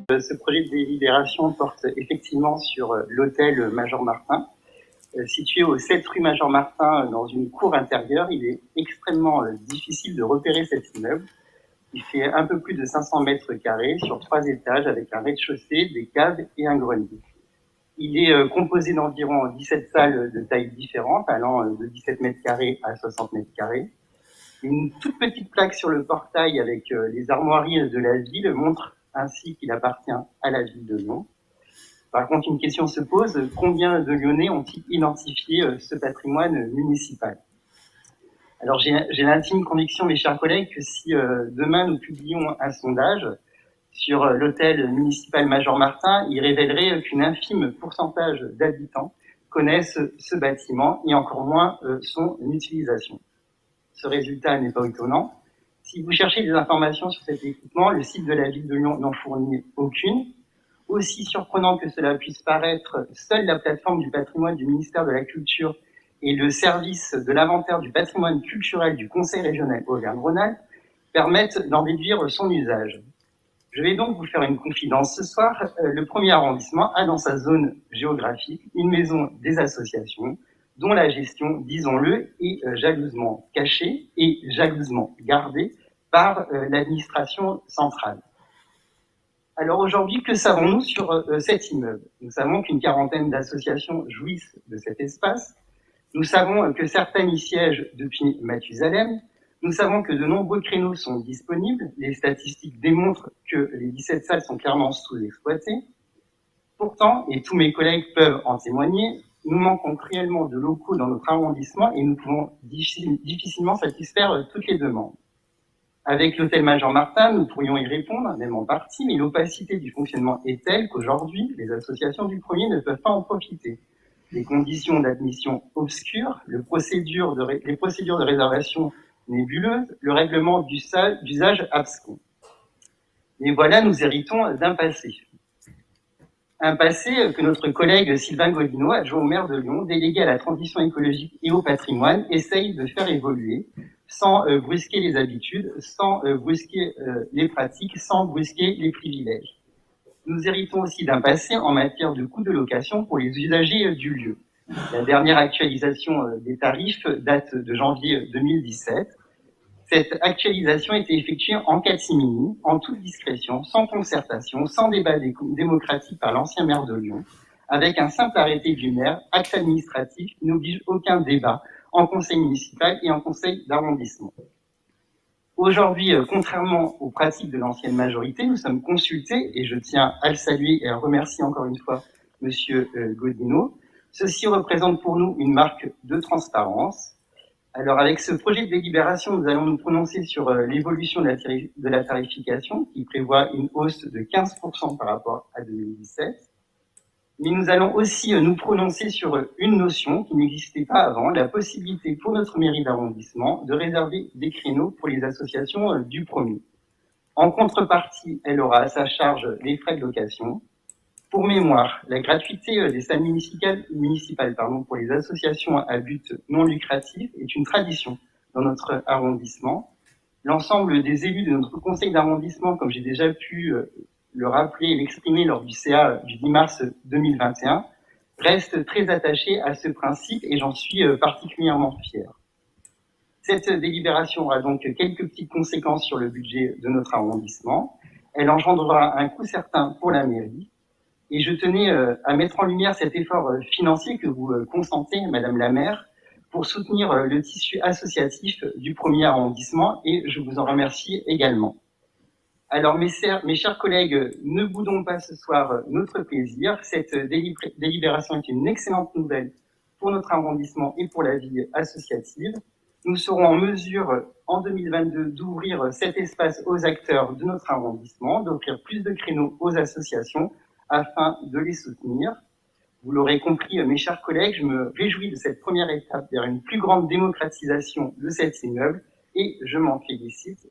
Ce projet de délibération porte effectivement sur l'hôtel Major Martin. Situé au 7 rue Major Martin, dans une cour intérieure, il est extrêmement difficile de repérer cet immeuble. Il fait un peu plus de 500 mètres carrés sur 3 étages avec un rez-de-chaussée, des caves et un grenier. Il est composé d'environ 17 salles de tailles différentes, allant de 17 mètres carrés à 60 mètres carrés. Une toute petite plaque sur le portail avec les armoiries de la ville montre ainsi qu'il appartient à la ville de Lyon. Par contre, une question se pose, combien de Lyonnais ont-ils identifié ce patrimoine municipal? Alors j'ai l'intime conviction, mes chers collègues, que si demain nous publions un sondage sur l'hôtel municipal Major Martin, il révélerait qu'une infime pourcentage d'habitants connaissent ce bâtiment et encore moins son utilisation. Ce résultat n'est pas étonnant. Si vous cherchez des informations sur cet équipement, le site de la ville de Lyon n'en fournit aucune. Aussi surprenant que cela puisse paraître, seule la plateforme du patrimoine du ministère de la Culture et le service de l'inventaire du patrimoine culturel du Conseil régional Auvergne-Rhône-Alpes permettent d'en déduire son usage. Je vais donc vous faire une confidence ce soir. Le 1er arrondissement a dans sa zone géographique une maison des associations dont la gestion, disons-le, est jalousement cachée et jalousement gardée par l'administration centrale. Alors aujourd'hui, que savons-nous sur cet immeuble? Nous savons qu'une quarantaine d'associations jouissent de cet espace. Nous savons que certaines y siègent depuis Mathusalem. Nous savons que de nombreux créneaux sont disponibles. Les statistiques démontrent que les 17 salles sont clairement sous-exploitées. Pourtant, et tous mes collègues peuvent en témoigner, nous manquons cruellement de locaux dans notre arrondissement et nous pouvons difficilement satisfaire toutes les demandes. Avec l'hôtel Major Martin, nous pourrions y répondre, même en partie, mais l'opacité du fonctionnement est telle qu'aujourd'hui, les associations du premier ne peuvent pas en profiter. Les conditions d'admission obscures, les procédures de réservation nébuleuses, le règlement d'usage abscons. Et voilà, nous héritons d'un passé. Un passé que notre collègue Sylvain Godino, adjoint au maire de Lyon, délégué à la transition écologique et au patrimoine, essaye de faire évoluer sans brusquer les habitudes, sans brusquer les pratiques, sans brusquer les privilèges. Nous héritons aussi d'un passé en matière de coûts de location pour les usagers du lieu. La dernière actualisation des tarifs date de janvier 2017. Cette actualisation a été effectuée en catimini, en toute discrétion, sans concertation, sans débat démocratique par l'ancien maire de Lyon, avec un simple arrêté du maire, acte administratif qui n'oblige aucun débat en conseil municipal et en conseil d'arrondissement. Aujourd'hui, contrairement aux pratiques de l'ancienne majorité, nous sommes consultés, et je tiens à le saluer et à remercier encore une fois Monsieur Godino. Ceci représente pour nous une marque de transparence. Alors, avec ce projet de délibération, nous allons nous prononcer sur l'évolution de la tarification qui prévoit une hausse de 15% par rapport à 2017. Mais nous allons aussi nous prononcer sur une notion qui n'existait pas avant, la possibilité pour notre mairie d'arrondissement de réserver des créneaux pour les associations du premier. En contrepartie, elle aura à sa charge les frais de location. Pour mémoire, la gratuité des salles municipales pour les associations à but non lucratif est une tradition dans notre arrondissement. L'ensemble des élus de notre conseil d'arrondissement, comme j'ai déjà pu le rappeler et l'exprimer lors du CA du 10 mars 2021, restent très attachés à ce principe et j'en suis particulièrement fier. Cette délibération aura donc quelques petites conséquences sur le budget de notre arrondissement. Elle engendrera un coût certain pour la mairie. Et je tenais à mettre en lumière cet effort financier que vous consentez, Madame la maire, pour soutenir le tissu associatif du premier arrondissement et je vous en remercie également. Alors mes chers collègues, ne boudons pas ce soir notre plaisir. Cette délibération est une excellente nouvelle pour notre arrondissement et pour la vie associative. Nous serons en mesure en 2022 d'ouvrir cet espace aux acteurs de notre arrondissement, d'offrir plus de créneaux aux associations afin de les soutenir. Vous l'aurez compris, mes chers collègues, je me réjouis de cette première étape vers une plus grande démocratisation de cet immeuble et je m'en félicite